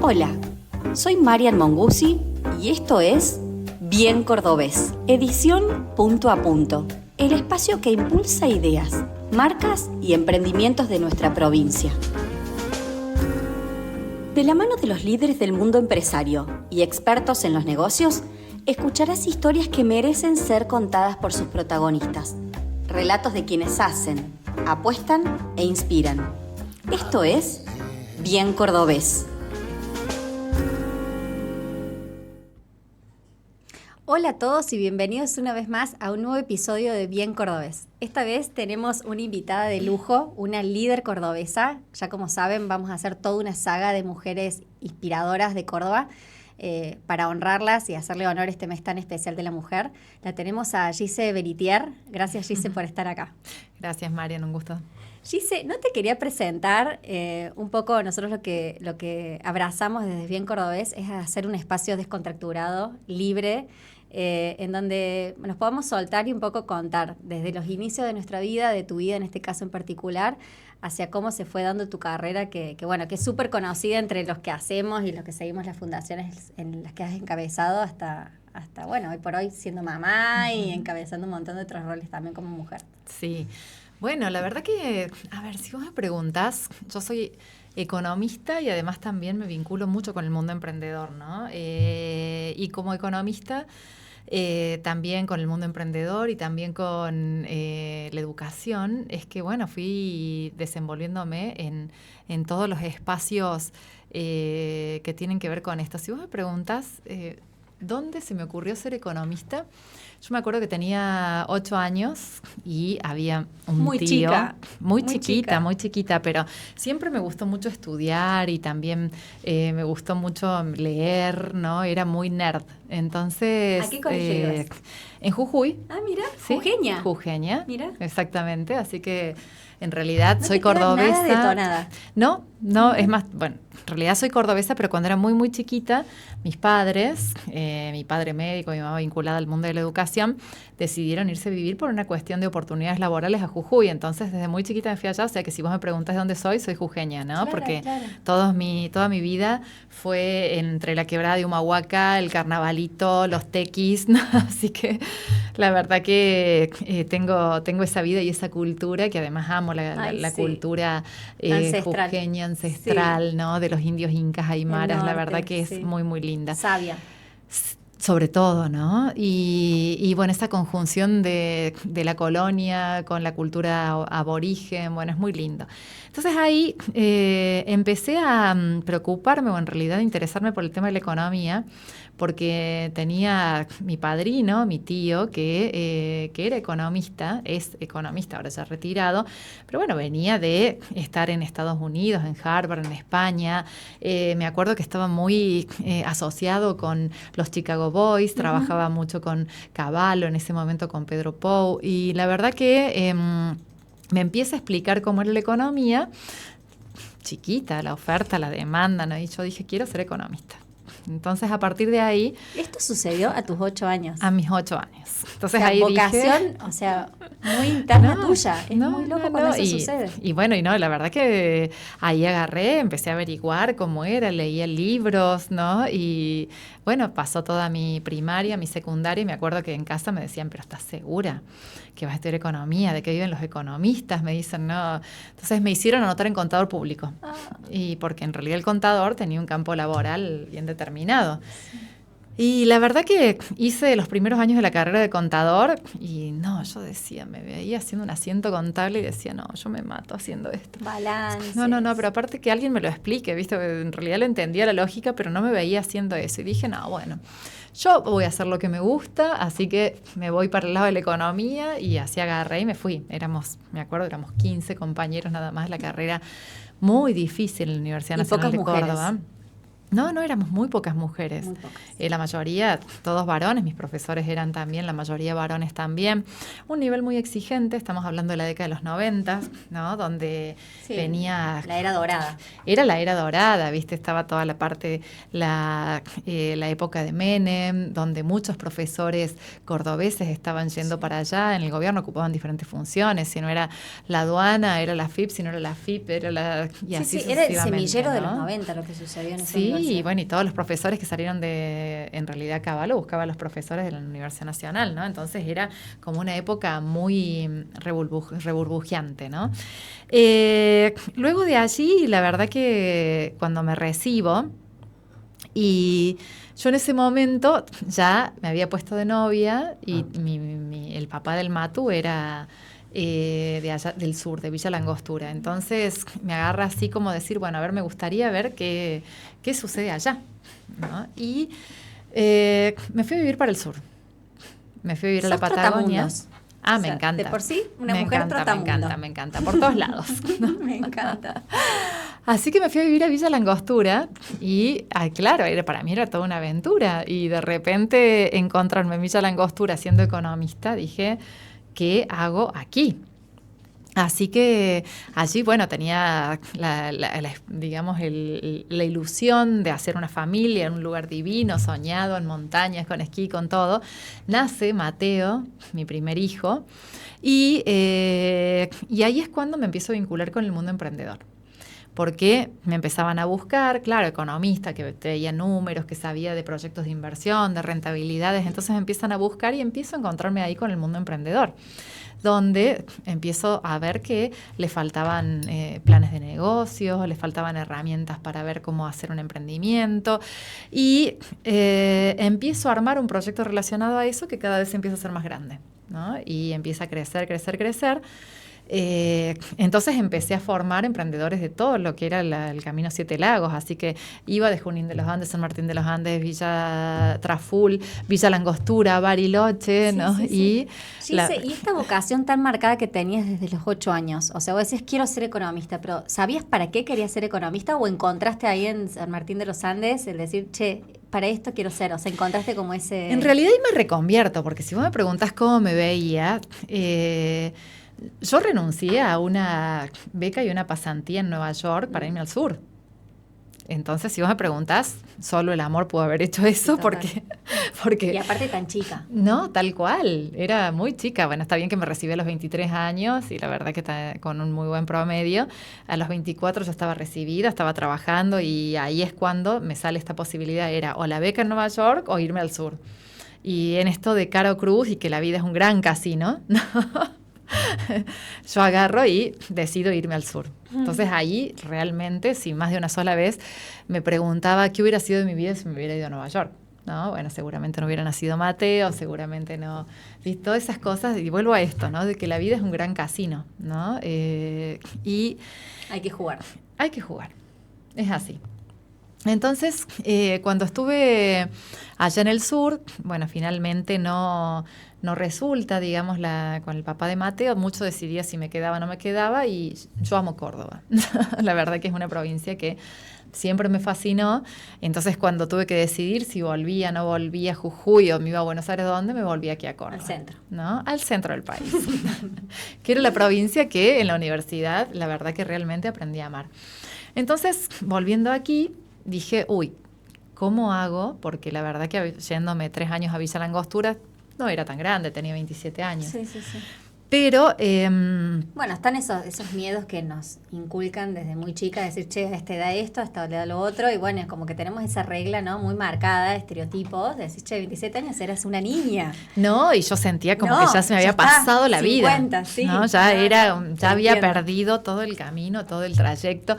Hola, soy Marian Monguzzi y esto es Bien Cordobés, edición Punto a Punto, el espacio que impulsa ideas, marcas y emprendimientos de nuestra provincia. De la mano de los líderes del mundo empresario y expertos en los negocios, escucharás historias que merecen ser contadas por sus protagonistas. Relatos de quienes hacen, apuestan e inspiran. Esto es Bien Cordobés. Hola a todos y bienvenidos una vez más a un nuevo episodio de Bien Cordobés. Esta vez tenemos una invitada de lujo, una líder cordobesa. Ya como saben, vamos a hacer toda una saga de mujeres inspiradoras de Córdoba para honrarlas y hacerle honor a este mes tan especial de la mujer. La tenemos a Gise Beritier. Gracias, Gise, por estar acá. Gracias, Marian, un gusto. Gise, no te quería presentar un poco, nosotros lo que abrazamos desde Bien Cordobés es hacer un espacio descontracturado, libre, en donde nos podamos soltar y un poco contar desde los inicios de nuestra vida, de tu vida en este caso en particular, hacia cómo se fue dando tu carrera, que es súper conocida entre los que hacemos y los que seguimos las fundaciones en las que has encabezado hasta hoy por hoy siendo mamá y encabezando un montón de otros roles también como mujer. Sí, bueno, la verdad que, a ver, si vos me preguntás, yo soy economista y además también me vinculo mucho con el mundo emprendedor, ¿no? Y como economista, también con el mundo emprendedor y también con la educación, es que, bueno, fui desenvolviéndome en todos los espacios que tienen que ver con esto. Si vos me preguntás, ¿dónde se me ocurrió ser economista? Yo me acuerdo que tenía 8 años y había un tío, muy chiquita, pero siempre me gustó mucho estudiar y también me gustó mucho leer, ¿no? Era muy nerd. Entonces, ¿a qué colegio ibas? En Jujuy. Ah, mira, ¿Sí? Jujeña. Jujeña, mira. Exactamente, así que en realidad no soy te queda cordobesa. Nada detonada. No, es más, bueno, en realidad soy cordobesa, pero cuando era muy, muy chiquita, mis padres, mi padre médico, mi mamá vinculada al mundo de la educación, decidieron irse a vivir por una cuestión de oportunidades laborales a Jujuy. Entonces, desde muy chiquita me fui allá, o sea que si vos me preguntas de dónde soy jujeña, ¿no? Claro, porque claro. toda mi vida fue entre la quebrada de Humahuaca, el carnavalito, los tequis, ¿no? Así que la verdad que tengo esa vida y esa cultura que además amo, la cultura jujeña, ancestral, sí, ¿no? De los indios incas aymaras, norte, la verdad que es muy, muy linda. Sabia. Sobre todo, ¿no? Y bueno, esa conjunción de la colonia con la cultura aborigen, bueno, es muy lindo. Entonces ahí empecé a preocuparme o en realidad interesarme por el tema de la economía, porque tenía mi padrino, mi tío, que era economista, es economista, ahora ya retirado, pero bueno, venía de estar en Estados Unidos, en Harvard, en España. Me acuerdo que estaba muy asociado con los Chicago Boys, trabajaba mucho con Cavallo, en ese momento con Pedro Pou, y la verdad que me empieza a explicar cómo era la economía, chiquita, la oferta, la demanda, ¿no? Y yo dije, quiero ser economista. Entonces, a partir de ahí... ¿Esto sucedió a tus 8 años? A mis 8 años. Entonces, o sea, ahí vocación, dije... o sea, muy interna tuya. Es muy loco cuando eso sucede. Y bueno, la verdad que ahí agarré, empecé a averiguar cómo era, leía libros, ¿no? Y bueno, pasó toda mi primaria, mi secundaria, y me acuerdo que en casa me decían, pero ¿estás segura que vas a estudiar economía? ¿De qué viven los economistas? Me dicen, no. Entonces me hicieron anotar en contador público. Y porque en realidad el contador tenía un campo laboral bien determinado. Sí. Y la verdad que hice los primeros años de la carrera de contador y no, yo decía, me veía haciendo un asiento contable y decía, no, yo me mato haciendo esto. Balance. No, pero aparte que alguien me lo explique, ¿viste? En realidad lo entendía la lógica, pero no me veía haciendo eso. Y dije, no, bueno, yo voy a hacer lo que me gusta, así que me voy para el lado de la economía y así agarré y me fui. Me acuerdo, éramos 15 compañeros nada más, la carrera muy difícil en la Universidad Nacional de Córdoba. No, éramos muy pocas mujeres. Muy pocas. La mayoría, todos varones, mis profesores eran también, la mayoría varones también. Un nivel muy exigente, estamos hablando de la década de los 90, ¿no? Donde venía... La era dorada. Era la era dorada, ¿viste? Estaba toda la parte, la época de Menem, donde muchos profesores cordobeses estaban yendo para allá, en el gobierno ocupaban diferentes funciones, si no era la aduana, era la FIP, si no era la FIP, era la... Y así era el sucesivamente, semillero, ¿no? De los ¿no? 90 lo que sucedió en esa Sí, Sí, y bueno, y todos los profesores que salieron en realidad Caballo buscaba a los profesores de la Universidad Nacional, ¿no? Entonces era como una época muy reburbujeante, ¿no? Luego de allí, la verdad que cuando me recibo, y yo en ese momento ya me había puesto de novia y el papá del Matu era de allá del sur, de Villa Langostura. Entonces me agarra así como decir, bueno, a ver, me gustaría ver qué sucede allá, ¿no? Y me fui a vivir para el sur. Me fui a vivir a la Patagonia. Ah, me encanta. De por sí, una mujer trotamundo. Me encanta, por todos lados. Me encanta. Así que me fui a vivir a Villa Langostura y, claro, para mí era toda una aventura. Y de repente encontrarme en Villa Langostura siendo economista, dije, ¿qué hago aquí? Así que allí, bueno, tenía digamos, la ilusión de hacer una familia en un lugar divino, soñado, en montañas, con esquí, con todo. Nace Mateo, mi primer hijo, y ahí es cuando me empiezo a vincular con el mundo emprendedor. Porque me empezaban a buscar, claro, economista, que traía números, que sabía de proyectos de inversión, de rentabilidades, entonces me empiezan a buscar y empiezo a encontrarme ahí con el mundo emprendedor, donde empiezo a ver que le faltaban planes de negocios, le faltaban herramientas para ver cómo hacer un emprendimiento y empiezo a armar un proyecto relacionado a eso que cada vez empieza a ser más grande, ¿no? Y empieza a crecer. Entonces empecé a formar emprendedores de todo lo que era el Camino Siete Lagos, así que iba de Junín de los Andes, San Martín de los Andes, Villa Traful, Villa Langostura, Bariloche, ¿no? Sí. Y esta vocación tan marcada que tenías desde los 8 años, o sea, vos decías quiero ser economista, pero ¿sabías para qué querías ser economista o encontraste ahí en San Martín de los Andes el decir, che, para esto quiero ser? O sea, encontraste como ese... En realidad ahí me reconvierto, porque si vos me preguntás cómo me veía... yo renuncié a una beca y una pasantía en Nueva York para irme al sur. Entonces, si vos me preguntás, solo el amor pudo haber hecho eso, porque... Y aparte tan chica. No, tal cual. Era muy chica. Bueno, está bien que me recibí a los 23 años y la verdad que con un muy buen promedio. A los 24 yo estaba recibida, estaba trabajando y ahí es cuando me sale esta posibilidad. Era o la beca en Nueva York o irme al sur. Y en esto de Caro Cruz y que la vida es un gran casino, ¿no? Yo agarro y decido irme al sur. Entonces ahí realmente, si más de una sola vez, me preguntaba qué hubiera sido de mi vida si me hubiera ido a Nueva York, ¿no? Bueno, seguramente no hubiera nacido Mateo, seguramente no... ¿Viste? Todas esas cosas, y vuelvo a esto, ¿no? De que la vida es un gran casino, ¿no? Y... Hay que jugar. Hay que jugar, es así. Entonces, cuando estuve allá en el sur, bueno, finalmente no resulta, digamos, con el papá de Mateo, mucho decidía si me quedaba o no me quedaba, y yo amo Córdoba. La verdad que es una provincia que siempre me fascinó. Entonces, cuando tuve que decidir si volvía o no volvía a Jujuy o me iba a Buenos Aires, ¿dónde? Me volví aquí a Córdoba. Al centro. ¿No? Al centro del país. Que era la provincia que en la universidad, la verdad que realmente aprendí a amar. Entonces, volviendo aquí, dije, ¿cómo hago? Porque la verdad que yéndome 3 años a Villa Langostura, no era tan grande, tenía 27 años. Sí. Pero... bueno, están esos miedos que nos inculcan desde muy chica, decir, che, a esta edad esto, a esta edad lo otro, y bueno, es como que tenemos esa regla, ¿no? Muy marcada, estereotipos, de decir, che, 27 años eras una niña. No, y yo sentía como que ya se me había pasado la 50, vida. Sí, ¿no? Ya había perdido todo el camino, todo el trayecto.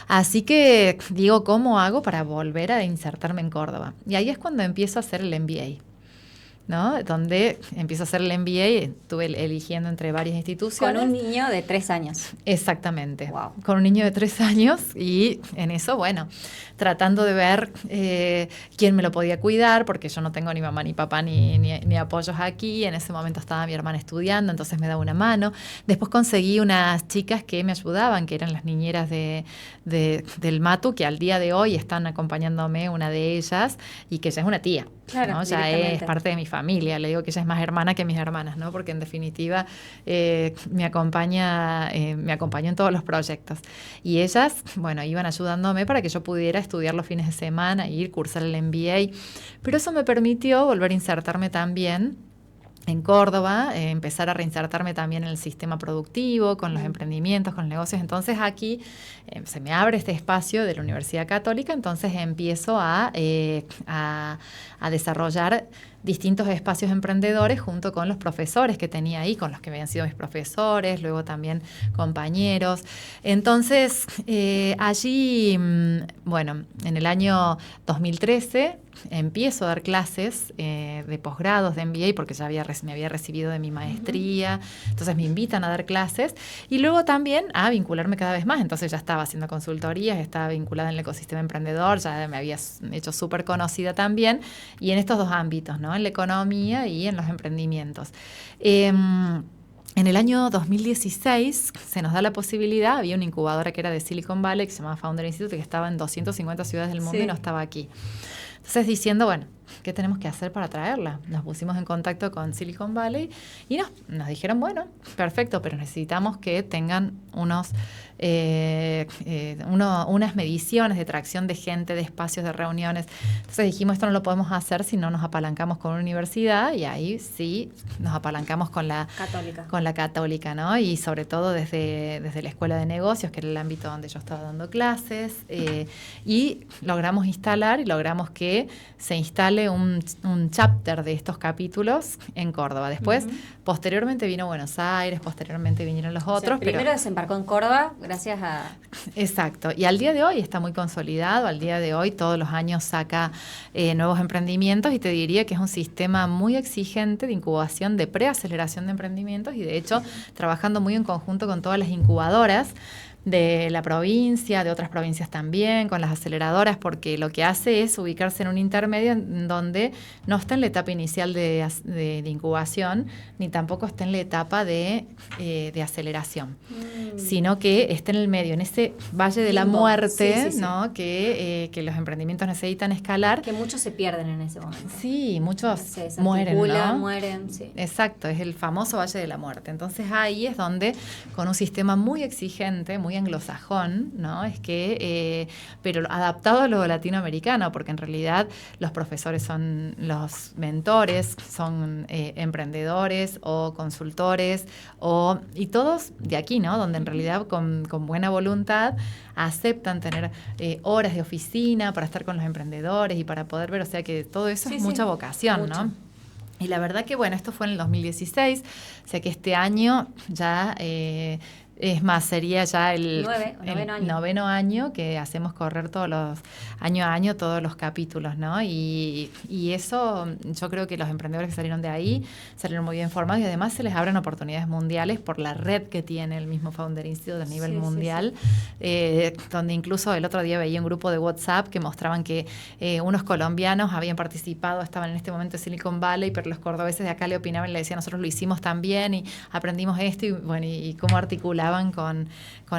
Así que digo, ¿cómo hago para volver a insertarme en Córdoba? Y ahí es cuando empiezo a hacer el MBA, ¿no? Donde empiezo a hacer el MBA, estuve eligiendo entre varias instituciones. Con un niño de 3 años. Exactamente. Wow. Con un niño de 3 años y en eso, bueno, tratando de ver quién me lo podía cuidar, porque yo no tengo ni mamá ni papá ni apoyos aquí. En ese momento estaba mi hermana estudiando, entonces me daba una mano. Después conseguí unas chicas que me ayudaban, que eran las niñeras del Matu, que al día de hoy están acompañándome, una de ellas, y que ya es una tía. Claro, ¿no? Ya es parte de mi familia. Le digo que ella es más hermana que mis hermanas, ¿no? Porque en definitiva me acompañó en todos los proyectos. Y ellas, bueno, iban ayudándome para que yo pudiera estudiar los fines de semana, ir, cursar el MBA. Pero eso me permitió volver a insertarme también en Córdoba, empezar a reinsertarme también en el sistema productivo, con los emprendimientos, con los negocios. Entonces aquí se me abre este espacio de la Universidad Católica, entonces empiezo a desarrollar distintos espacios emprendedores junto con los profesores que tenía ahí, con los que habían sido mis profesores, luego también compañeros. Entonces, allí, bueno, en el año 2013 empiezo a dar clases de posgrados, de MBA, porque ya me había recibido de mi maestría, entonces me invitan a dar clases y luego también a vincularme cada vez más. Entonces ya estaba haciendo consultorías, estaba vinculada en el ecosistema emprendedor, ya me había hecho súper conocida también, y en estos dos ámbitos, ¿no? En la economía y en los emprendimientos. En el año 2016 se nos da la posibilidad, había una incubadora que era de Silicon Valley, que se llamaba Founder Institute, que estaba en 250 ciudades del mundo y no estaba aquí. Entonces diciendo, bueno, ¿qué tenemos que hacer para traerla? Nos pusimos en contacto con Silicon Valley y nos dijeron, bueno, perfecto, pero necesitamos que tengan unas mediciones de tracción de gente, de espacios, de reuniones. Entonces dijimos, esto no lo podemos hacer si no nos apalancamos con una universidad, y ahí sí nos apalancamos con la Católica, ¿no? Y sobre todo desde la Escuela de Negocios, que era el ámbito donde yo estaba dando clases, y logramos instalar y logramos que se instale un chapter de estos capítulos en Córdoba. Después, posteriormente vino Buenos Aires, posteriormente vinieron los otros. Primero desembarcó en Córdoba gracias a... Exacto. Y al día de hoy está muy consolidado. Al día de hoy todos los años saca nuevos emprendimientos, y te diría que es un sistema muy exigente de incubación, de preaceleración de emprendimientos, y de hecho trabajando muy en conjunto con todas las incubadoras de la provincia, de otras provincias también, con las aceleradoras, porque lo que hace es ubicarse en un intermedio en donde no está en la etapa inicial de incubación, ni tampoco está en la etapa de aceleración, sino que está en el medio, en ese valle de la muerte, ¿no? Que los emprendimientos necesitan escalar. Que muchos se pierden en ese momento. Sí, muchos mueren, ¿no? Mueren, sí. Exacto, es el famoso valle de la muerte. Entonces ahí es donde, con un sistema muy exigente, muy anglosajón, ¿no? Es que, pero adaptado a lo latinoamericano, porque en realidad los profesores son los mentores, son emprendedores o consultores, y todos de aquí, ¿no? Donde en realidad con buena voluntad aceptan tener horas de oficina para estar con los emprendedores y para poder ver, o sea que todo eso es mucha vocación, mucho, ¿no? Y la verdad que, bueno, esto fue en el 2016, o sea que este año ya... es más, sería ya el noveno año que hacemos correr año a año todos los capítulos, ¿no? Y eso, yo creo que los emprendedores que salieron de ahí salieron muy bien formados, y además se les abren oportunidades mundiales por la red que tiene el mismo Founder Institute a nivel mundial, donde incluso el otro día veía un grupo de WhatsApp que mostraban que unos colombianos habían participado, estaban en este momento en Silicon Valley, pero los cordobeses de acá le opinaban y le decían, nosotros lo hicimos también y aprendimos esto, y bueno, y cómo articulaban con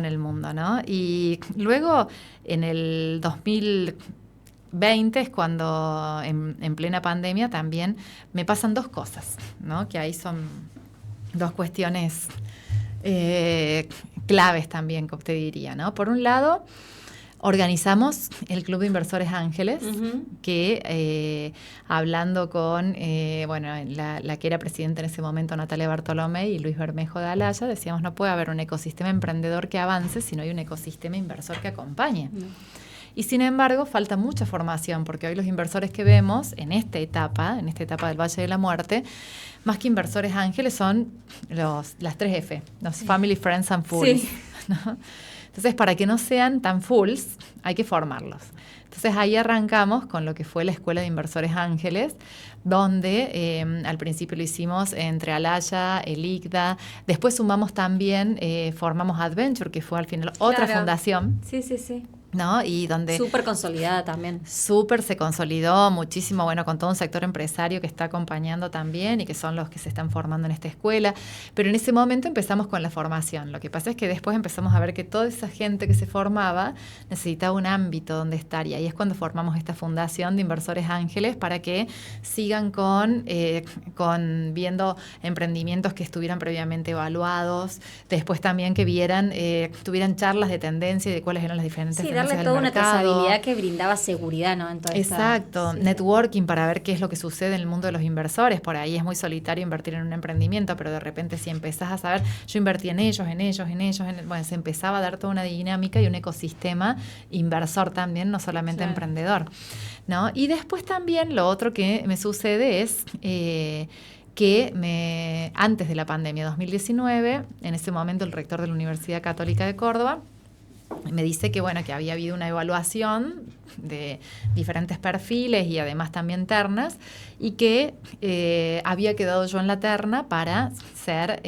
el mundo, ¿no? Y luego en el 2020 es cuando en plena pandemia también me pasan dos cosas, ¿no? Que ahí son dos cuestiones claves también, que te diría, ¿no? Por un lado, organizamos el Club de Inversores Ángeles, que hablando con la que era presidenta en ese momento, Natalia Bartolomé, y Luis Bermejo de Alaya, decíamos, no puede haber un ecosistema emprendedor que avance si no hay un ecosistema inversor que acompañe. Y sin embargo, falta mucha formación, porque hoy los inversores que vemos en esta etapa del Valle de la Muerte, más que inversores ángeles, son las 3F, los Family, Friends and Fools, ¿no? Entonces, para que no sean tan fools, hay que formarlos. Entonces, ahí arrancamos con lo que fue la Escuela de Inversores Ángeles, donde al principio lo hicimos entre Alaya, el ICDA, después sumamos también, formamos Adventure, que fue al final otra fundación. Sí. ¿No? Y donde súper consolidada también. Súper se consolidó muchísimo, bueno, con todo un sector empresario que está acompañando también y que son los que se están formando en esta escuela. Pero en ese momento empezamos con la formación. Lo que pasa es que después empezamos a ver que toda esa gente que se formaba necesitaba un ámbito donde estar, y ahí es cuando formamos esta fundación de Inversores Ángeles para que sigan con viendo emprendimientos que estuvieran previamente evaluados, después también que tuvieran charlas de tendencia y de cuáles eran las diferentes tendencias tendencias del toda una mercado. trazabilidad que brindaba seguridad, ¿no? En toda Exacto, sí. networking para ver qué es lo que sucede en el mundo de los inversores. Por ahí es muy solitario invertir en un emprendimiento, pero de repente si empezás a saber, yo invertí en ellos, bueno, se empezaba a dar toda una dinámica y un ecosistema inversor también, no solamente emprendedor, ¿no? Y después también lo otro que me sucede es que antes de la pandemia 2019, en ese momento el rector de la Universidad Católica de Córdoba me dice que bueno, que había habido una evaluación de diferentes perfiles y además también ternas, y que había quedado yo en la terna para ser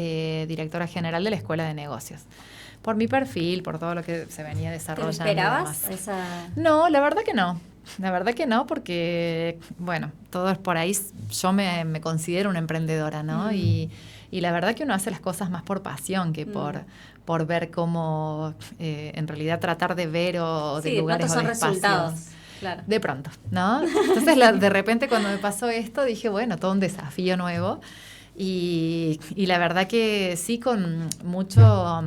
directora general de la Escuela de Negocios. Por mi perfil, por todo lo que se venía desarrollando. ¿Te esperabas esa...? No, la verdad que no. La verdad que no, porque, bueno, todo es por ahí. Yo me considero una emprendedora, ¿no? Y la verdad que uno hace las cosas más por pasión que por ver cómo, en realidad, tratar de ver o de lugares o de espacios. Resultados. Claro. De pronto, ¿no? Entonces, de repente, cuando me pasó esto, dije, bueno, todo un desafío nuevo. Y la verdad que sí, con mucho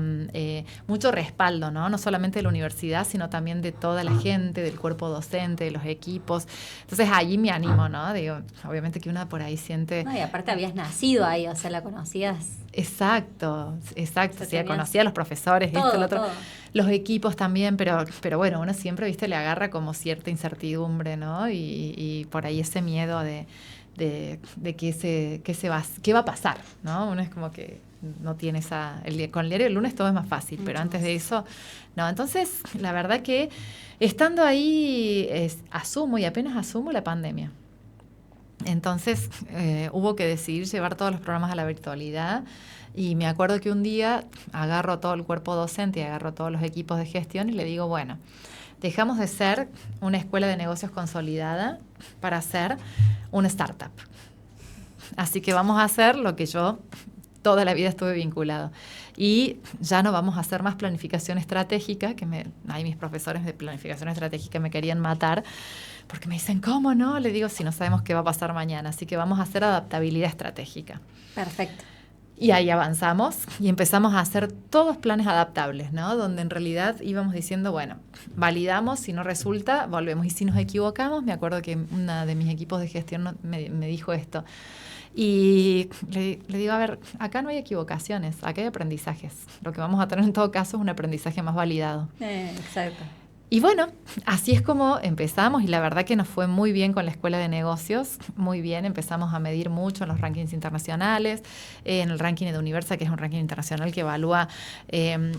respaldo, ¿no? No solamente de la universidad, sino también de toda la gente, del cuerpo docente, de los equipos. Entonces allí me animo, ¿no? Digo, obviamente que una por ahí siente... No, y aparte habías nacido ahí, o sea, la conocías. Exacto. O sea, sí, conocía a los profesores, todo, esto, lo otro. Todo. Los equipos también, pero bueno, uno siempre, viste, le agarra como cierta incertidumbre, ¿no? Y por ahí ese miedo de qué va a pasar, ¿no? Uno es como que no tiene con el diario del lunes todo es más fácil, pero antes de eso, no. Entonces, la verdad que estando ahí, asumo la pandemia. Entonces, hubo que decidir llevar todos los programas a la virtualidad. Y me acuerdo que un día agarro a todo el cuerpo docente y agarro a todos los equipos de gestión y le digo, bueno, dejamos de ser una escuela de negocios consolidada para ser una startup. Así que vamos a hacer lo que yo toda la vida estuve vinculado. Y ya no vamos a hacer más planificación estratégica, ahí mis profesores de planificación estratégica me querían matar, porque me dicen, ¿cómo no? Le digo, si no sabemos qué va a pasar mañana. Así que vamos a hacer adaptabilidad estratégica. Perfecto. Y ahí avanzamos y empezamos a hacer todos planes adaptables, ¿no? Donde en realidad íbamos diciendo, bueno, validamos, si no resulta, volvemos. Y si nos equivocamos, me acuerdo que una de mis equipos de gestión me dijo esto. Y le digo, a ver, acá no hay equivocaciones, acá hay aprendizajes. Lo que vamos a tener en todo caso es un aprendizaje más validado. Exacto. Y bueno, así es como empezamos y la verdad que nos fue muy bien con la Escuela de Negocios, muy bien, empezamos a medir mucho en los rankings internacionales, en el ranking de Universa, que es un ranking internacional que evalúa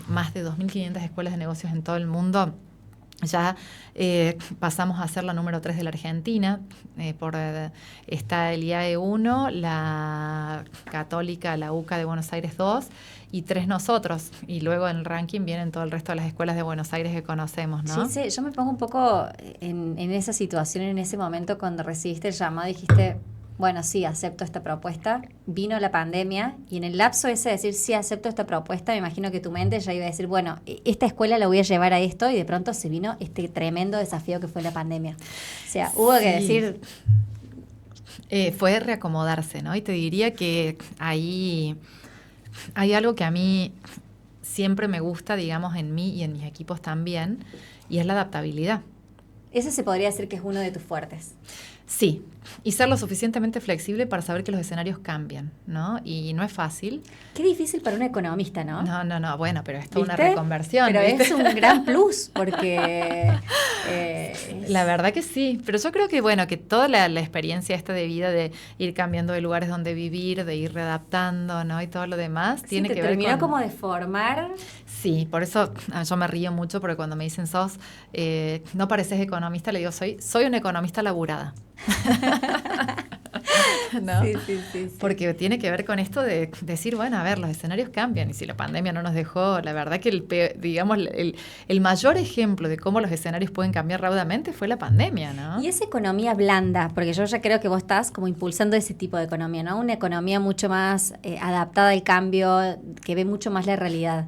más de 2.500 escuelas de negocios en todo el mundo. Ya pasamos a ser la número 3 de la Argentina, está el IAE 1, la Católica, la UCA de Buenos Aires 2 y 3 nosotros. Y luego en el ranking vienen todo el resto de las escuelas de Buenos Aires que conocemos, ¿no? Sí, yo me pongo un poco en esa situación, en ese momento cuando recibiste el llamado, dijiste, bueno, sí, acepto esta propuesta. Vino la pandemia y en el lapso ese de decir, sí, acepto esta propuesta, me imagino que tu mente ya iba a decir, bueno, esta escuela la voy a llevar a esto, y de pronto se vino este tremendo desafío que fue la pandemia. O sea, hubo que decir... fue reacomodarse, ¿no? Y te diría que ahí hay algo que a mí siempre me gusta, digamos, en mí y en mis equipos también, y es la adaptabilidad. Ese se podría decir que es uno de tus fuertes. Sí, y ser lo suficientemente flexible para saber que los escenarios cambian, ¿no? Y no es fácil. Qué difícil para un economista, ¿no? No, bueno, pero es toda una reconversión. Pero ¿viste? es un gran plus, porque... La verdad que sí, pero yo creo que, bueno, que toda la experiencia esta de vida, de ir cambiando de lugares donde vivir, de ir readaptando, ¿no? Y todo lo demás, sí, tiene que ver con... terminó como de formar... Sí, por eso yo me río mucho, porque cuando me dicen no pareces economista, le digo, soy una economista laburada. ¿No? Sí. Porque tiene que ver con esto de decir, bueno, a ver, los escenarios cambian, y si la pandemia no nos dejó, la verdad que el mayor ejemplo de cómo los escenarios pueden cambiar raudamente fue la pandemia, ¿no? Y esa economía blanda, porque yo ya creo que vos estás como impulsando ese tipo de economía, ¿no? Una economía mucho más adaptada al cambio, que ve mucho más la realidad.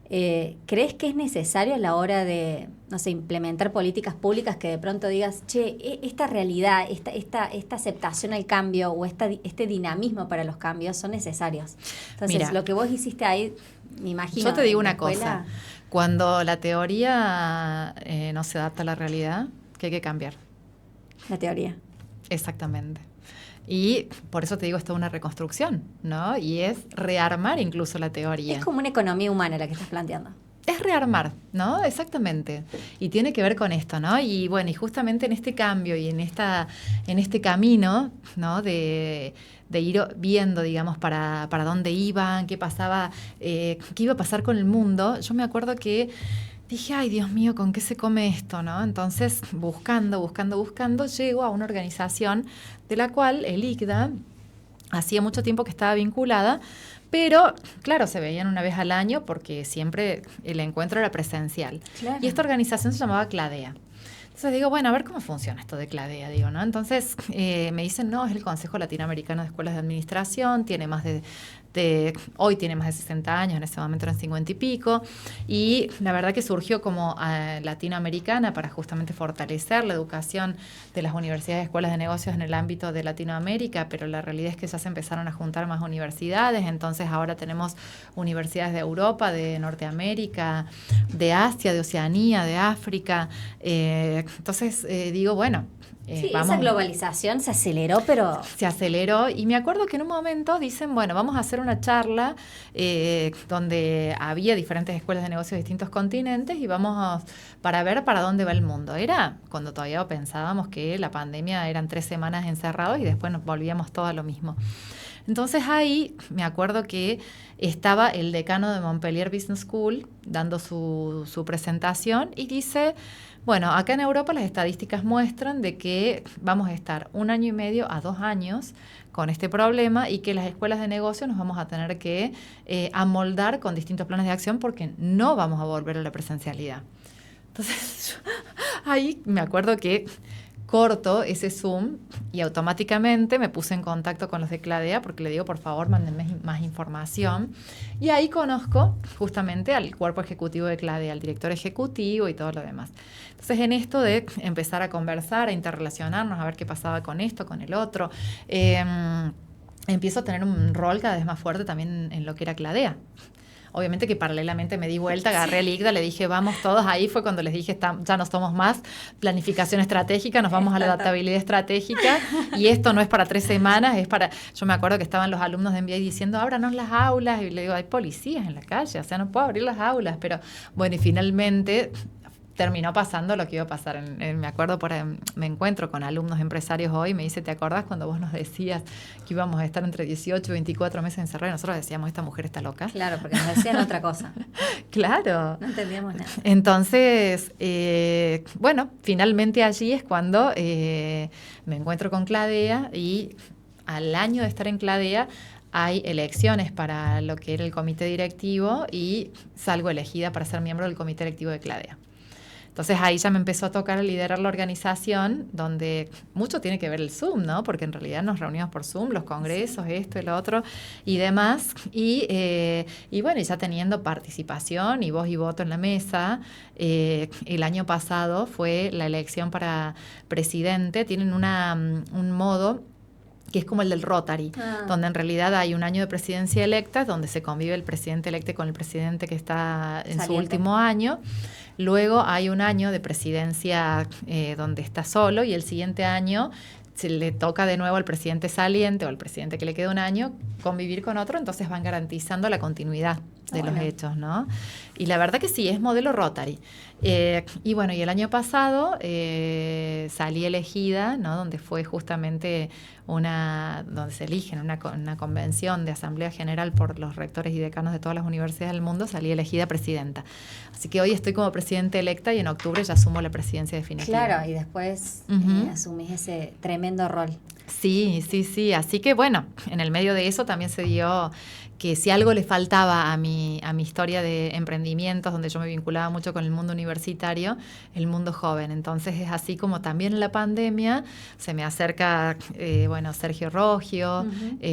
¿Crees que es necesario a la hora de, no sé, implementar políticas públicas que de pronto digas, che, esta realidad, esta aceptación al cambio o este dinamismo para los cambios son necesarios? Entonces, Mira, lo que vos hiciste ahí, me imagino... yo te digo una cosa. Cuando la teoría no se adapta a la realidad, ¿qué hay que cambiar? La teoría. Exactamente. Y por eso te digo, esto es una reconstrucción, ¿no? Y es rearmar incluso la teoría. Es como una economía humana la que estás planteando. Es rearmar, ¿no? Exactamente. Y tiene que ver con esto, ¿no? Y bueno, y justamente en este cambio y en este camino, ¿no? De ir viendo, digamos, para dónde iban, qué pasaba, qué iba a pasar con el mundo, yo me acuerdo que dije, ay, Dios mío, ¿con qué se come esto, no? Entonces, buscando, llego a una organización de la cual el ICDA hacía mucho tiempo que estaba vinculada, pero, claro, se veían una vez al año porque siempre el encuentro era presencial. Claro. Y esta organización se llamaba CLADEA. Entonces digo, bueno, a ver cómo funciona esto de CLADEA, digo, ¿no? Entonces me dicen, no, es el Consejo Latinoamericano de Escuelas de Administración, tiene más hoy tiene más de 60 años, en ese momento eran 50 y pico, y la verdad que surgió como latinoamericana para justamente fortalecer la educación de las universidades y escuelas de negocios en el ámbito de Latinoamérica, pero la realidad es que ya se empezaron a juntar más universidades, entonces ahora tenemos universidades de Europa, de Norteamérica, de Asia, de Oceanía, de África, entonces digo, bueno, sí, esa globalización se aceleró, pero... Se aceleró y me acuerdo que en un momento dicen, bueno, vamos a hacer una charla donde había diferentes escuelas de negocios de distintos continentes y vamos para ver para dónde va el mundo. Era cuando todavía pensábamos que la pandemia eran 3 semanas encerrados y después nos volvíamos todos a lo mismo. Entonces ahí me acuerdo que estaba el decano de Montpellier Business School dando su presentación y dice, bueno, acá en Europa las estadísticas muestran de que vamos a estar 1 año y medio a 2 años con este problema y que las escuelas de negocio nos vamos a tener que amoldar con distintos planes de acción porque no vamos a volver a la presencialidad. Entonces, ahí me acuerdo que corto ese Zoom y automáticamente me puse en contacto con los de CLADEA porque le digo, por favor, mándenme más información. Y ahí conozco justamente al cuerpo ejecutivo de CLADEA, al director ejecutivo y todo lo demás. Entonces, en esto de empezar a conversar, a interrelacionarnos, a ver qué pasaba con esto, con el otro, empiezo a tener un rol cada vez más fuerte también en lo que era CLADEA. Obviamente que paralelamente me di vuelta, agarré el ICDA, le dije, vamos todos, ahí fue cuando les dije, ya no somos más planificación estratégica, nos vamos a la adaptabilidad estratégica y esto no es para 3 semanas, es para... Yo me acuerdo que estaban los alumnos de MBA diciendo, ábranos las aulas, y le digo, hay policías en la calle, o sea, no puedo abrir las aulas, pero bueno, y finalmente... terminó pasando lo que iba a pasar. Me acuerdo, me encuentro con alumnos empresarios hoy y me dice, ¿te acordás cuando vos nos decías que íbamos a estar entre 18 y 24 meses encerrados? Y nosotros decíamos, esta mujer está loca. Claro, porque nos decían otra cosa. Claro. No entendíamos nada. Entonces, bueno, finalmente allí es cuando me encuentro con CLADEA y al año de estar en CLADEA hay elecciones para lo que era el comité directivo y salgo elegida para ser miembro del comité directivo de CLADEA. Entonces ahí ya me empezó a tocar liderar la organización, donde mucho tiene que ver el Zoom, ¿no? Porque en realidad nos reunimos por Zoom, los congresos, esto y lo otro y demás. Y bueno, ya teniendo participación y voz y voto en la mesa, el año pasado fue la elección para presidente. Tienen un modo que es como el del Rotary, donde en realidad hay un año de presidencia electa, donde se convive el presidente electo con el presidente que está en su último año. Luego hay un año de presidencia donde está solo y el siguiente año se le toca de nuevo al presidente saliente o al presidente que le queda un año convivir con otro, entonces van garantizando la continuidad de los hechos, ¿no? Y la verdad que sí, es modelo Rotary. Y bueno, y el año pasado salí elegida, ¿no? Donde fue justamente donde se eligen una convención de asamblea general por los rectores y decanos de todas las universidades del mundo, salí elegida presidenta. Así que hoy estoy como presidenta electa y en octubre ya asumo la presidencia definitiva. Claro, y después asumís ese tremendo rol. Sí, sí, sí. Así que bueno, en el medio de eso también se dio que si algo le faltaba a mi historia de emprendimientos, donde yo me vinculaba mucho con el mundo universitario, el mundo joven. Entonces es así como también en la pandemia se me acerca, Sergio Roggio,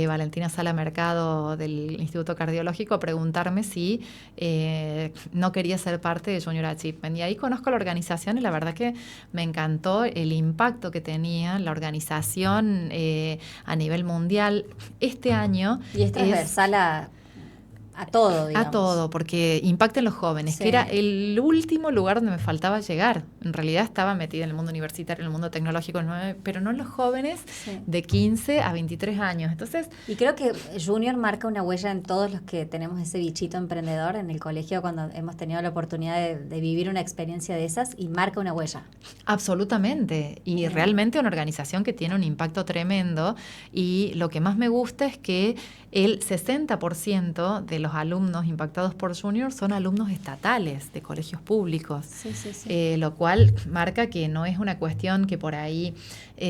Valentina Sala Mercado del Instituto Cardiológico a preguntarme si no quería ser parte de Junior Achievement. Y ahí conozco la organización y la verdad que me encantó el impacto que tenía la organización a nivel mundial. Este año y es transversal a todo, digamos. A todo, porque impacta en los jóvenes, Sí. que era el último lugar donde me faltaba llegar. En realidad estaba metida en el mundo universitario, en el mundo tecnológico, pero no en los jóvenes Sí. de 15 a 23 años. Entonces, Y creo que Junior marca una huella en todos los que tenemos ese bichito emprendedor en el colegio cuando hemos tenido la oportunidad de vivir una experiencia de esas y marca una huella. absolutamente. Y Bien. realmente una organización que tiene un impacto tremendo. Y lo que más me gusta es que el 60% de los alumnos impactados por Junior son alumnos estatales de colegios públicos. Sí, sí, sí. Lo cual marca que no es una cuestión que por ahí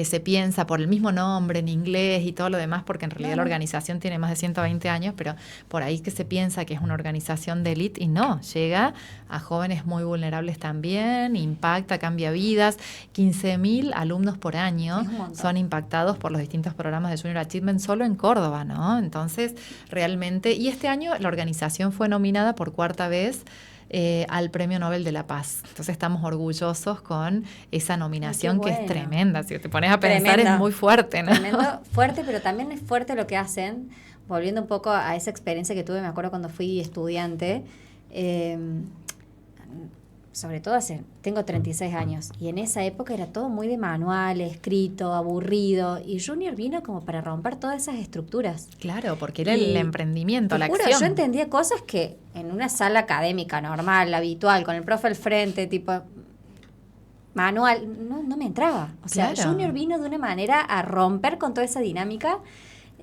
se piensa por el mismo nombre en inglés y todo lo demás, porque en realidad la organización tiene más de 120 años, pero por ahí que se piensa que es una organización de élite y no, llega a jóvenes muy vulnerables también, impacta, cambia vidas. 15.000 alumnos por año Es un montón. son impactados por los distintos programas de Junior Achievement solo en Córdoba, ¿no? Entonces, realmente, y este año la organización fue nominada por cuarta vez al Premio Nobel de la Paz. Entonces estamos orgullosos con esa nominación. Ay, qué que es bueno. tremenda. Si te pones a pensar Tremendo. es muy fuerte, ¿no? Tremendo, fuerte, pero también es fuerte lo que hacen. Volviendo un poco a esa experiencia que tuve, me acuerdo cuando fui estudiante, sobre todo tengo 36 años, y en esa época era todo muy de manual, escrito, aburrido, y Junior vino como para romper todas esas estructuras. Claro, porque era Y el emprendimiento, te la juro, acción. yo entendía cosas que en una sala académica normal, habitual, con el profe al frente, tipo manual, no me entraba. O sea, Claro. Junior vino de una manera a romper con toda esa dinámica,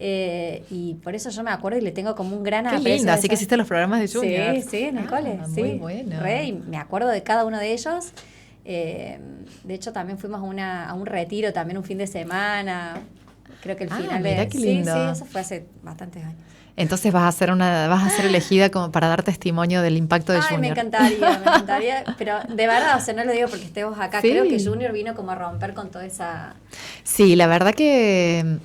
y por eso yo me acuerdo y le tengo como un gran Qué aprecio linda, a así que esa- hiciste los programas de Junior. Sí, sí, en el cole, sí. Muy bueno. Y me acuerdo de cada uno de ellos. De hecho, también fuimos a un retiro, también un fin de semana. Creo que el final Mira de... qué Sí, lindo. sí, eso fue hace bastantes años. Entonces vas a ser elegida como para dar testimonio del impacto de Ay, Junior. me encantaría, pero de verdad, o sea, no lo digo porque estemos acá, Sí. creo que Junior vino como a romper con toda esa Sí, la verdad que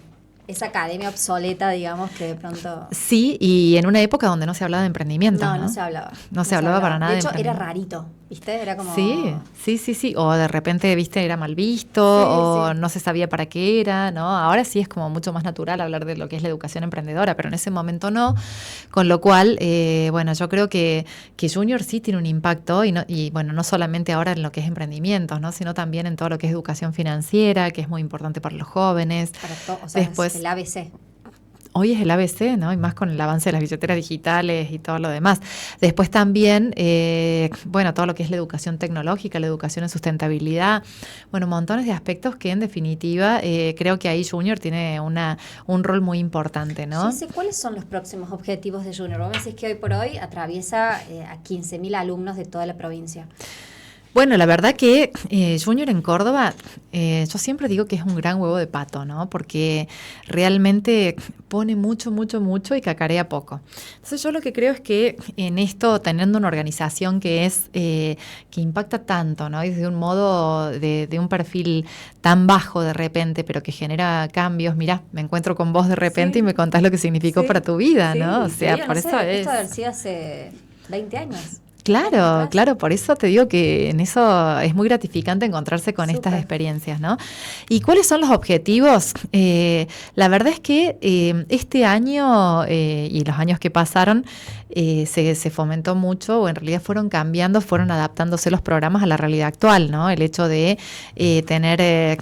academia obsoleta, digamos, que de pronto... sí, y en una época donde no se hablaba de emprendimiento, ¿no? No se hablaba. No se hablaba para nada De de hecho, era emprendimiento. rarito, ¿viste? Era como... Sí. O de repente, viste, era mal visto, Sí, o sí. no se sabía para qué era, ¿no? Ahora sí es como mucho más natural hablar de lo que es la educación emprendedora, pero en ese momento no. Con lo cual, bueno, yo creo que Junior sí tiene un impacto, y bueno, no solamente ahora en lo que es emprendimientos, ¿no? Sino también en todo lo que es educación financiera, que es muy importante para los jóvenes. O sea, Después, es el ABC. hoy es el ABC, ¿no? Y más con el avance de las billeteras digitales y todo lo demás. Después también, bueno, todo lo que es la educación tecnológica, la educación en sustentabilidad, bueno, montones de aspectos que en definitiva creo que ahí Junior tiene un rol muy importante, ¿no? Sí, ¿cuáles son los próximos objetivos de Junior? Vos me decís que hoy por hoy atraviesa a 15.000 alumnos de toda la provincia. Bueno, la verdad que Junior en Córdoba, yo siempre digo que es un gran huevo de pato, ¿no? Porque realmente pone mucho y cacarea poco. Entonces yo lo que creo es que en esto, teniendo una organización que es que impacta tanto, ¿no? Y desde un modo, de un perfil tan bajo de repente, pero que genera cambios. Mirá, me encuentro con vos de repente y me contás lo que significó para tu vida, ¿no? O sea, por eso es... Esto haber sido hace 20 años. Claro, por eso te digo que en eso es muy gratificante encontrarse con estas experiencias, ¿no? ¿Y cuáles son los objetivos? La verdad es que este año y los años que pasaron se fomentó mucho, o en realidad fueron adaptándose los programas a la realidad actual, ¿no? El hecho de tener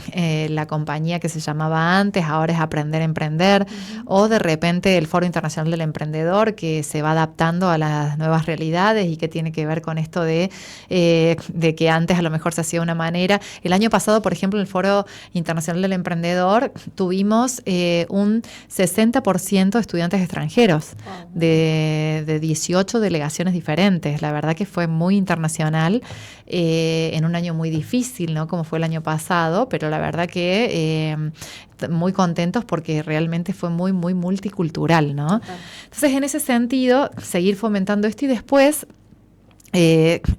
la compañía que se llamaba antes, ahora es Aprender a Emprender, o de repente el Foro Internacional del Emprendedor, que se va adaptando a las nuevas realidades y que tiene que ver con esto de que antes a lo mejor se hacía de una manera. El año pasado, por ejemplo, en el Foro Internacional del Emprendedor tuvimos un 60% de estudiantes extranjeros de 18 delegaciones diferentes. La verdad que fue muy internacional en un año muy difícil, ¿no? Como fue el año pasado, pero la verdad que muy contentos porque realmente fue muy multicultural, ¿no? Entonces, en ese sentido, seguir fomentando esto y después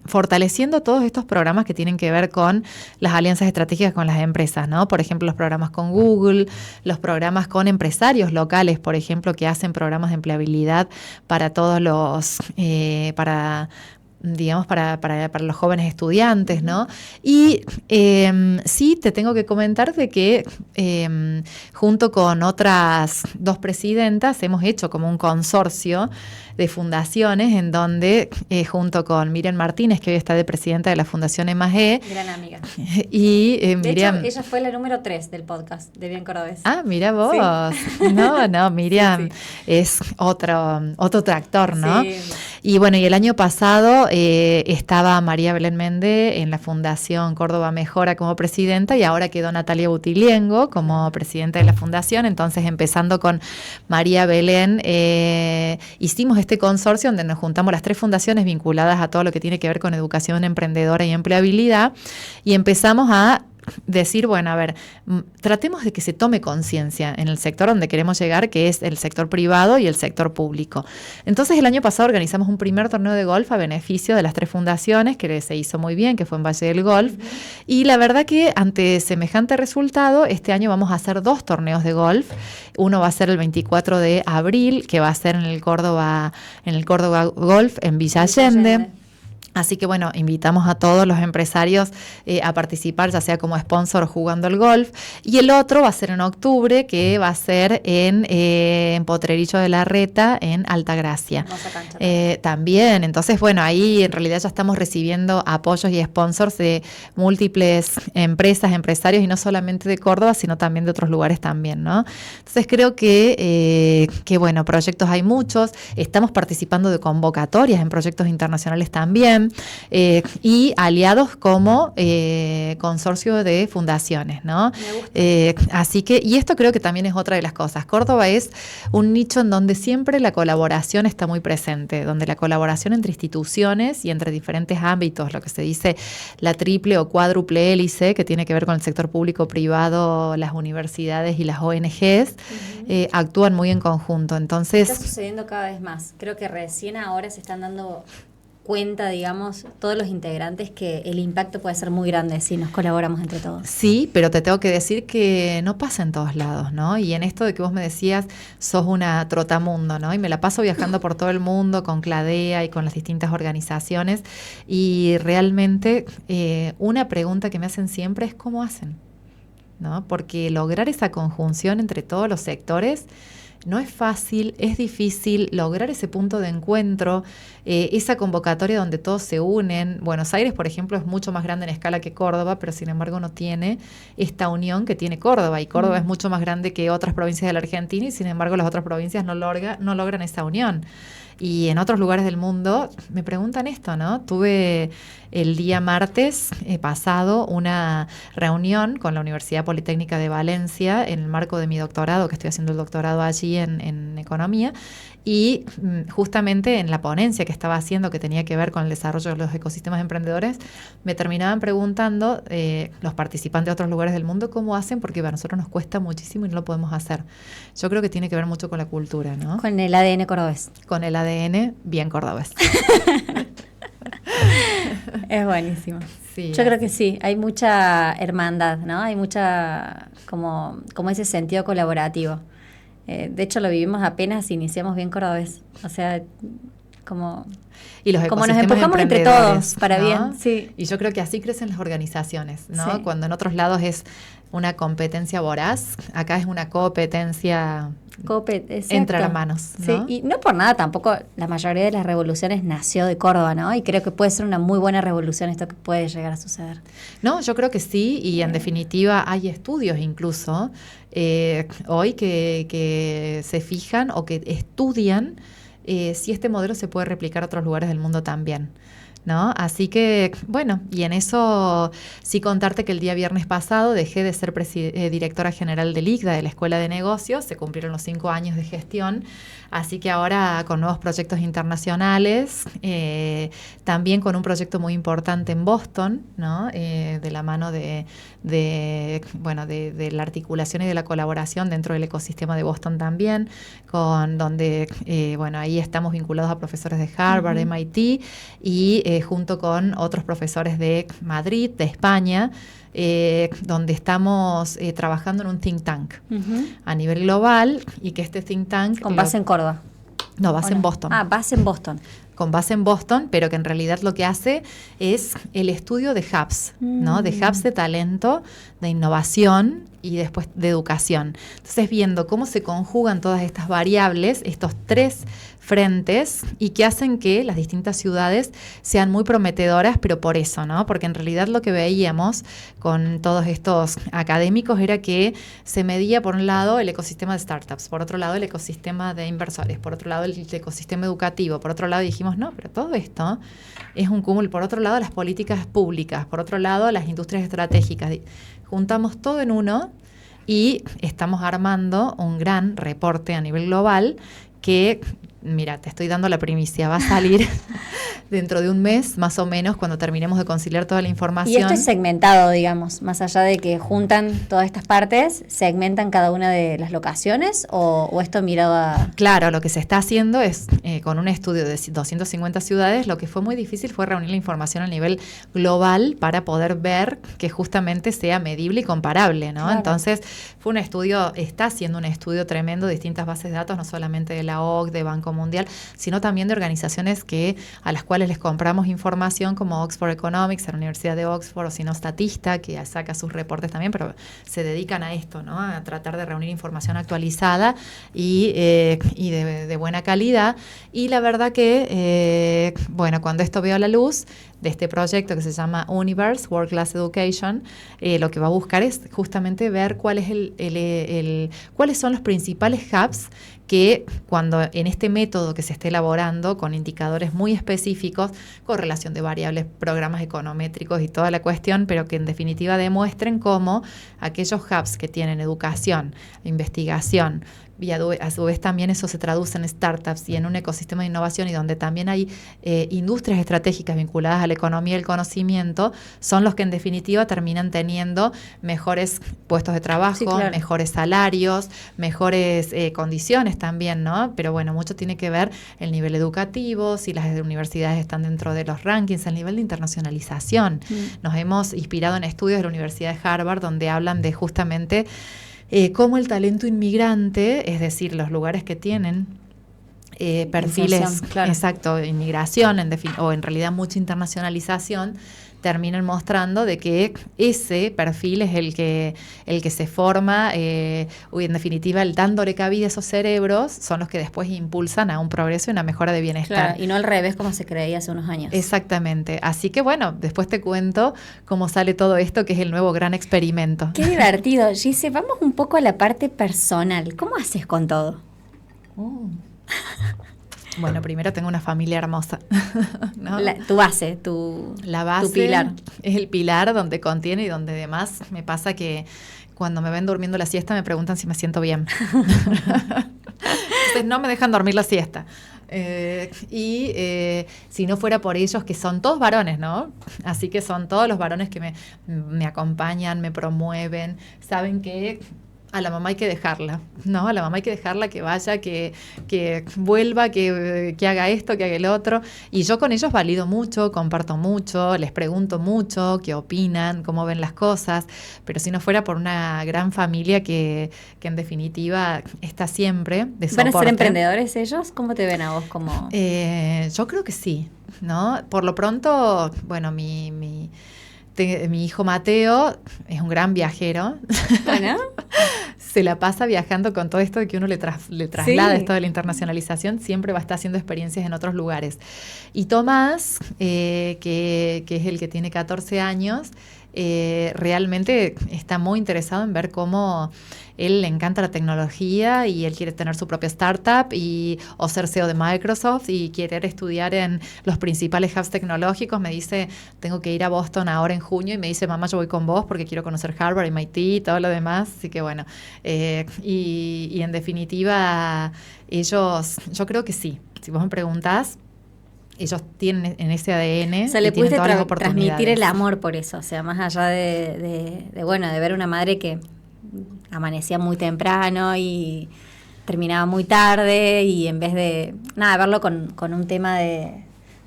fortaleciendo todos estos programas que tienen que ver con las alianzas estratégicas con las empresas, ¿no? Por ejemplo, los programas con Google, los programas con empresarios locales, por ejemplo, que hacen programas de empleabilidad para todos los, digamos, para los jóvenes estudiantes, ¿no? Y sí, te tengo que comentar de que junto con otras 2 presidentas hemos hecho como un consorcio de fundaciones en donde junto con Miriam Martínez, que hoy está de presidenta de la Fundación EMAGE. Gran amiga. Y Miriam, de hecho, ella fue la número 3 del podcast de Bien Cordobés. Ah, mira vos. Sí. No, Miriam sí. Es otro tractor, ¿no? Sí. Y bueno, y el año pasado estaba María Belén Méndez en la Fundación Córdoba Mejora como presidenta y ahora quedó Natalia Butiliengo como presidenta de la fundación. Entonces, empezando con María Belén, hicimos este consorcio donde nos juntamos las 3 fundaciones vinculadas a todo lo que tiene que ver con educación emprendedora y empleabilidad y empezamos a decir, bueno, a ver, tratemos de que se tome conciencia en el sector donde queremos llegar, que es el sector privado y el sector público. Entonces, el año pasado organizamos un primer torneo de golf a beneficio de las 3 fundaciones, que se hizo muy bien, que fue en Valle del Golf. Y la verdad que ante semejante resultado, este año vamos a hacer 2 torneos de golf. Uno va a ser el 24 de abril, que va a ser en el Córdoba Golf en Villa Allende. Así que bueno, invitamos a todos los empresarios a participar, ya sea como sponsor o jugando al golf. Y el otro va a ser en octubre, que va a ser en Potrerillo de la Reta, en Altagracia. También, entonces bueno, ahí en realidad ya estamos recibiendo apoyos y sponsors de múltiples empresas, empresarios, y no solamente de Córdoba, sino también de otros lugares también, ¿no? Entonces creo que bueno, proyectos hay muchos, estamos participando de convocatorias en proyectos internacionales también. Y aliados como consorcio de fundaciones, ¿no? Así que, y esto creo que también es otra de las cosas. Córdoba es un nicho en donde siempre la colaboración está muy presente, donde la colaboración entre instituciones y entre diferentes ámbitos, lo que se dice la triple o cuádruple hélice, que tiene que ver con el sector público, privado, las universidades y las ONGs, actúan muy en conjunto. Entonces, está sucediendo cada vez más. Creo que recién ahora se están dando cuenta, digamos, todos los integrantes, que el impacto puede ser muy grande si nos colaboramos entre todos. Sí, pero te tengo que decir que no pasa en todos lados, ¿no? Y en esto de que vos me decías, sos una trotamundo, ¿no? Y me la paso viajando por todo el mundo con Cladea y con las distintas organizaciones, y realmente una pregunta que me hacen siempre es ¿cómo hacen? ¿No? Porque lograr esa conjunción entre todos los sectores no es fácil, es difícil lograr ese punto de encuentro, esa convocatoria donde todos se unen. Buenos Aires, por ejemplo, es mucho más grande en escala que Córdoba, pero sin embargo no tiene esta unión que tiene Córdoba, y Córdoba es mucho más grande que otras provincias de la Argentina, y sin embargo las otras provincias no logran esa unión. Y en otros lugares del mundo me preguntan esto, ¿no? Tuve el día martes pasado una reunión con la Universidad Politécnica de Valencia en el marco de mi doctorado, que estoy haciendo el doctorado allí en Economía, y justamente en la ponencia que estaba haciendo, que tenía que ver con el desarrollo de los ecosistemas emprendedores, me terminaban preguntando los participantes de otros lugares del mundo cómo hacen, porque a nosotros nos cuesta muchísimo y no lo podemos hacer. Yo creo que tiene que ver mucho con la cultura, ¿no? Con el ADN cordobés. Con el ADN bien cordobés. Es buenísimo. Sí, yo creo que sí, hay mucha hermandad, ¿no? Hay mucha, como ese sentido colaborativo. De hecho, lo vivimos apenas iniciamos Bien Cordobés. O sea, como nos empujamos entre todos para, ¿no? Bien. Sí. Y yo creo que así crecen las organizaciones, ¿no? Sí. Cuando en otros lados es una competencia voraz, acá es una competencia entre hermanos, ¿no? Sí, y no por nada tampoco la mayoría de las revoluciones nació de Córdoba, ¿no? Y creo que puede ser una muy buena revolución esto que puede llegar a suceder. No, yo creo que sí, y en definitiva hay estudios incluso hoy que se fijan o que estudian si este modelo se puede replicar a otros lugares del mundo también, ¿no? Así que, bueno, y en eso sí contarte que el día viernes pasado dejé de ser directora general del ICDA, de la Escuela de Negocios, se cumplieron los 5 años de gestión, así que ahora con nuevos proyectos internacionales, también con un proyecto muy importante en Boston, ¿no? De la mano de la articulación y de la colaboración dentro del ecosistema de Boston también, con donde, ahí estamos vinculados a profesores de Harvard, MIT, y junto con otros profesores de Madrid, de España, donde estamos trabajando en un think tank a nivel global, y que este think tank... Con base en Córdoba. No, base en Boston. Ah, base en Boston. Con base en Boston, pero que en realidad lo que hace es el estudio de hubs, ¿no? De hubs de talento, de innovación y después de educación. Entonces, viendo cómo se conjugan todas estas variables, estos tres frentes, y que hacen que las distintas ciudades sean muy prometedoras, pero por eso, ¿no? Porque en realidad lo que veíamos con todos estos académicos era que se medía, por un lado, el ecosistema de startups, por otro lado, el ecosistema de inversores, por otro lado, el ecosistema educativo, por otro lado, dijimos, no, pero todo esto es un cúmulo, por otro lado, las políticas públicas, por otro lado, las industrias estratégicas. Juntamos todo en uno y estamos armando un gran reporte a nivel global que, mira, te estoy dando la primicia, va a salir dentro de un mes, más o menos, cuando terminemos de conciliar toda la información. Y esto es segmentado, digamos, más allá de que juntan todas estas partes, ¿segmentan cada una de las locaciones o esto mirado a...? Claro, lo que se está haciendo es, con un estudio de 250 ciudades, lo que fue muy difícil fue reunir la información a nivel global para poder ver que justamente sea medible y comparable, ¿no? Claro. Entonces, está haciendo un estudio tremendo de distintas bases de datos, no solamente de la OCDE, de Banco Mundial, sino también de organizaciones a las cuales les compramos información, como Oxford Economics, la Universidad de Oxford, o si no Statista, que saca sus reportes también, pero se dedican a esto, ¿no? A tratar de reunir información actualizada y de buena calidad. Y la verdad que, cuando esto veo a la luz de este proyecto que se llama Universe, World Class Education, lo que va a buscar es justamente ver cuáles son los principales hubs que cuando en este método que se esté elaborando con indicadores muy específicos, correlación de variables, programas econométricos y toda la cuestión, pero que en definitiva demuestren cómo aquellos hubs que tienen educación, investigación, y a su vez también eso se traduce en startups y en un ecosistema de innovación y donde también hay industrias estratégicas vinculadas a la economía y el conocimiento, son los que en definitiva terminan teniendo mejores puestos de trabajo, sí, claro, mejores salarios, mejores condiciones también, ¿no? Pero bueno, mucho tiene que ver el nivel educativo, si las universidades están dentro de los rankings, el nivel de internacionalización. Nos hemos inspirado en estudios de la Universidad de Harvard donde hablan de justamente cómo el talento inmigrante, es decir, los lugares que tienen perfiles, claro, exacto, inmigración o en realidad mucha internacionalización, terminan mostrando de que ese perfil es el que se forma, en definitiva, dándole cabida a esos cerebros, son los que después impulsan a un progreso y una mejora de bienestar. Claro, y no al revés como se creía hace unos años. Exactamente. Así que bueno, después te cuento cómo sale todo esto, que es el nuevo gran experimento. Qué divertido. Gise, vamos un poco a la parte personal. ¿Cómo haces con todo? Bueno, primero tengo una familia hermosa, ¿no? Tu base, la base, tu pilar. Es el pilar donde contiene y donde además me pasa que cuando me ven durmiendo la siesta me preguntan si me siento bien. Entonces no me dejan dormir la siesta. Si no fuera por ellos, que son todos varones, ¿no? Así que son todos los varones que me acompañan, me promueven, saben que a la mamá hay que dejarla, ¿no? A la mamá hay que dejarla que vaya, que vuelva, que haga esto, que haga el otro. Y yo con ellos valido mucho, comparto mucho, les pregunto mucho qué opinan, cómo ven las cosas. Pero si no fuera por una gran familia que en definitiva está siempre de soporte. ¿Van a ser emprendedores ellos? ¿Cómo te ven a vos? Yo creo que sí, ¿no? Por lo pronto, bueno, mi hijo Mateo es un gran viajero. Bueno. Se la pasa viajando con todo esto de que uno le traslada, sí, esto de la internacionalización, siempre va a estar haciendo experiencias en otros lugares. Y Tomás, que es el que tiene 14 años, realmente está muy interesado en ver cómo él le encanta la tecnología y él quiere tener su propia startup o ser CEO de Microsoft y querer estudiar en los principales hubs tecnológicos. Me dice, tengo que ir a Boston ahora en junio y me dice, mamá, yo voy con vos porque quiero conocer Harvard, MIT y todo lo demás. Así que bueno, y en definitiva ellos, yo creo que sí. Si vos me preguntás, ellos tienen en ese ADN, o sea, le pudiste transmitir el amor por eso, o sea, más allá de ver una madre que amanecía muy temprano y terminaba muy tarde y en vez de verlo con un tema de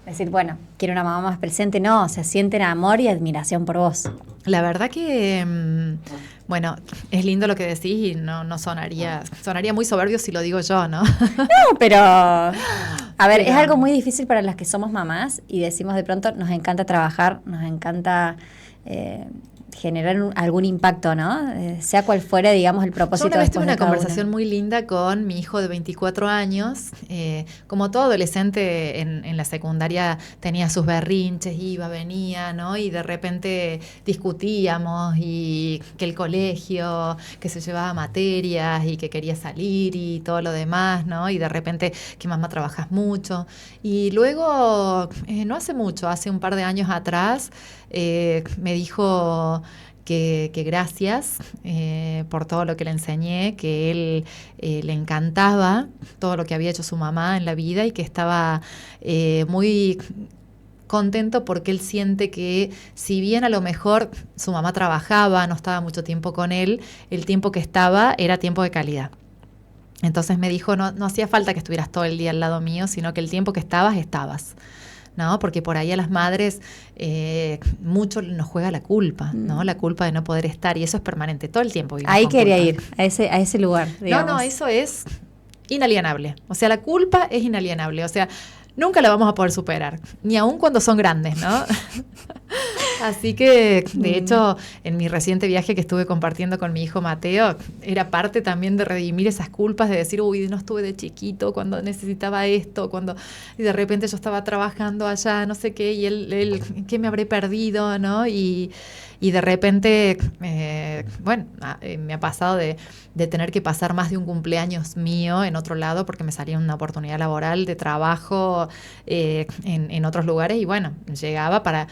decir, bueno, quiero una mamá más presente, no, o sea, sienten amor y admiración por vos. La verdad que Bueno, es lindo lo que decís y no sonaría muy soberbio si lo digo yo, ¿no? No, pero a ver, Pero- es algo muy difícil para las que somos mamás y decimos de pronto, nos encanta trabajar, nos encanta generar algún impacto, ¿no? Sea cual fuera, digamos, el Yo propósito una vez tuve después de una cada conversación una. muy linda con mi hijo de 24 años. Como todo adolescente en la secundaria tenía sus berrinches, iba, venía, ¿no? Y de repente discutíamos y que el colegio, que se llevaba materias y que quería salir y todo lo demás, ¿no? Y de repente que mamá trabajas mucho. Y luego, no hace mucho, hace un par de años atrás, me dijo que gracias por todo lo que le enseñé, que él le encantaba todo lo que había hecho su mamá en la vida y que estaba muy contento porque él siente que si bien a lo mejor su mamá trabajaba, no estaba mucho tiempo con él, el tiempo que estaba era tiempo de calidad. Entonces me dijo, no hacía falta que estuvieras todo el día al lado mío, sino que el tiempo que estabas. ¿No? Porque por ahí a las madres mucho nos juega la culpa, ¿no? La culpa de no poder estar, y eso es permanente, todo el tiempo vivimos Ahí con quería culpa. ir, a ese lugar, digamos. No, eso es inalienable. O sea, la culpa es inalienable. O sea, nunca la vamos a poder superar, ni aun cuando son grandes, ¿no? Así que, de hecho, en mi reciente viaje que estuve compartiendo con mi hijo Mateo, era parte también de redimir esas culpas, de decir, uy, no estuve de chiquito cuando necesitaba esto, y de repente yo estaba trabajando allá, no sé qué, y él ¿qué me habré perdido, no? Y de repente, me ha pasado de tener que pasar más de un cumpleaños mío en otro lado porque me salía una oportunidad laboral de trabajo en otros lugares, y bueno, llegaba para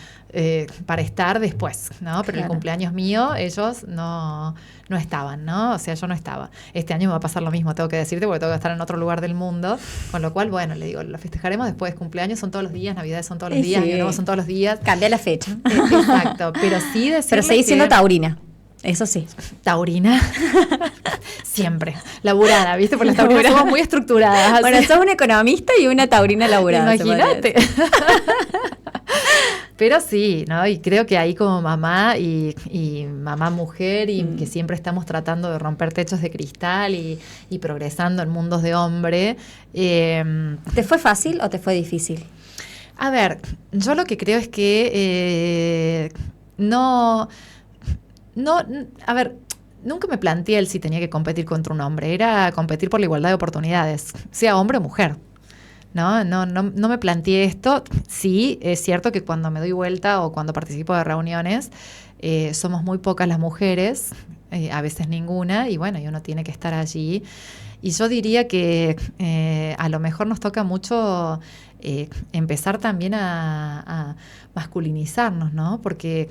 estar después, ¿no? Pero el cumpleaños mío, ellos no estaban, ¿no? O sea, yo no estaba. Este año me va a pasar lo mismo, tengo que decirte, porque tengo que estar en otro lugar del mundo, con lo cual, bueno, le digo, lo festejaremos después. Cumpleaños son todos los días, Navidades son todos los días, Año Nuevo son todos los días. Cambia la fecha. Exacto, pero sí decirles Pero seguís siendo taurina. Eso sí. Taurina. Siempre. Laburada, ¿viste? Por las taurinas somos muy estructuradas. Bueno, sos una economista y una taurina laburada. Imagínate. Pero sí, ¿no? Y creo que ahí como mamá y mamá mujer, y que siempre estamos tratando de romper techos de cristal y progresando en mundos de hombre. ¿Te fue fácil o te fue difícil? A ver, yo lo que creo es que a ver, nunca me planteé el si tenía que competir contra un hombre, era competir por la igualdad de oportunidades, sea hombre o mujer. No me planteé esto. Sí, es cierto que cuando me doy vuelta o cuando participo de reuniones, somos muy pocas las mujeres, a veces ninguna, y bueno, y uno tiene que estar allí. Y yo diría que a lo mejor nos toca mucho empezar también a masculinizarnos, ¿no? Porque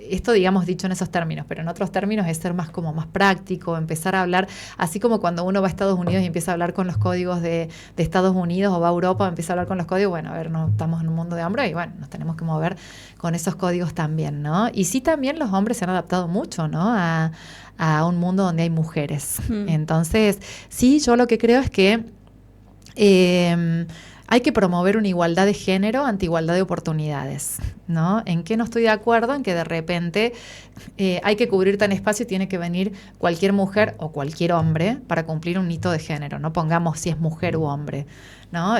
esto, digamos, dicho en esos términos, pero en otros términos es ser más práctico, empezar a hablar, así como cuando uno va a Estados Unidos y empieza a hablar con los códigos de Estados Unidos, o va a Europa, empieza a hablar con los códigos, bueno, a ver, no estamos en un mundo de hambre y bueno, nos tenemos que mover con esos códigos también, ¿no? Y sí, también los hombres se han adaptado mucho, ¿no? A un mundo donde hay mujeres. Entonces, sí, yo lo que creo es que hay que promover una igualdad de género ante igualdad de oportunidades, ¿no? ¿En qué no estoy de acuerdo? En que de repente hay que cubrir tan espacio y tiene que venir cualquier mujer o cualquier hombre para cumplir un hito de género. No pongamos si es mujer u hombre, ¿no?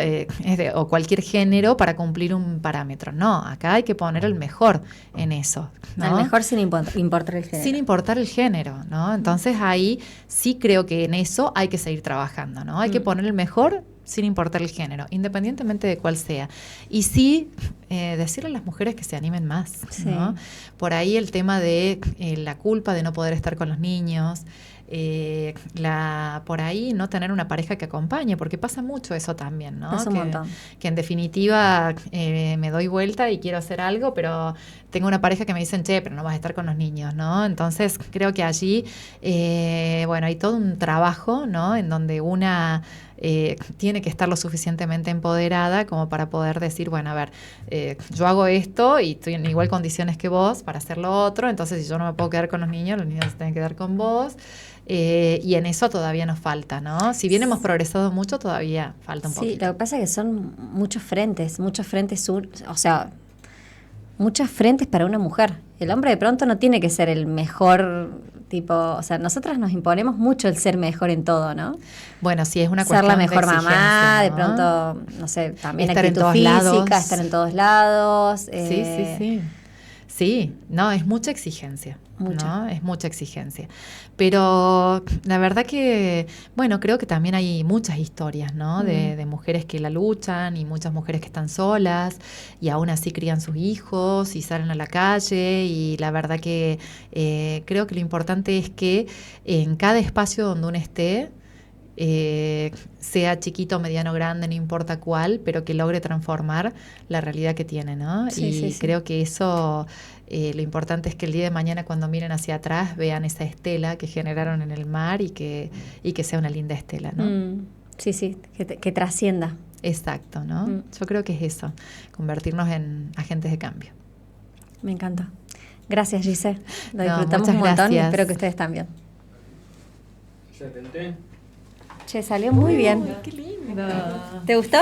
O cualquier género para cumplir un parámetro. No, acá hay que poner el mejor en eso, ¿no? El mejor sin importar el género. Sin importar el género, ¿no? Entonces ahí sí creo que en eso hay que seguir trabajando, ¿no? Hay que poner el mejor sin importar el género, independientemente de cuál sea. Y sí, decirle a las mujeres que se animen más, ¿no? Por ahí el tema de la culpa de no poder estar con los niños, por ahí no tener una pareja que acompañe, porque pasa mucho eso también, ¿no? Pasa un montón. Que en definitiva me doy vuelta y quiero hacer algo, pero tengo una pareja que me dicen, che, pero no vas a estar con los niños, ¿no? Entonces creo que allí, hay todo un trabajo, ¿no? En donde una tiene que estar lo suficientemente empoderada como para poder decir, bueno, a ver, yo hago esto y estoy en igual condiciones que vos para hacer lo otro, entonces si yo no me puedo quedar con los niños se tienen que quedar con vos. Y en eso todavía nos falta, ¿no? Si bien hemos progresado mucho, todavía falta un poquito. Sí, lo que pasa es que son muchos frentes, o sea, muchas frentes para una mujer. el hombre de pronto no tiene que ser el mejor tipo, o sea, nosotras nos imponemos mucho el ser mejor en todo, ¿no? Bueno, sí, es una ser cuestión la mejor de mamá, exigencia, de ¿no? pronto, no sé, también Estar en actitud todos física, lados. estar en todos lados. Sí. Sí, no, es mucha exigencia, Mucha. ¿no? Es mucha exigencia. Pero la verdad que, bueno, creo que también hay muchas historias, ¿no? De mujeres que la luchan y muchas mujeres que están solas y aún así crían sus hijos y salen a la calle y la verdad que creo que lo importante es que en cada espacio donde uno esté, sea chiquito, mediano, grande, no importa cuál, pero que logre transformar la realidad que tiene, ¿no? Sí, y sí, sí. creo que eso, lo importante es que el día de mañana cuando miren hacia atrás vean esa estela que generaron en el mar y que sea una linda estela, ¿no? Sí, que trascienda. Exacto, ¿no? Yo creo que es eso, convertirnos en agentes de cambio. Me encanta. Gracias, Gise. Lo No, disfrutamos muchas un montón y gracias. espero que ustedes también. Excelente. Che, salió muy bien. Qué lindo. ¿Te gustó?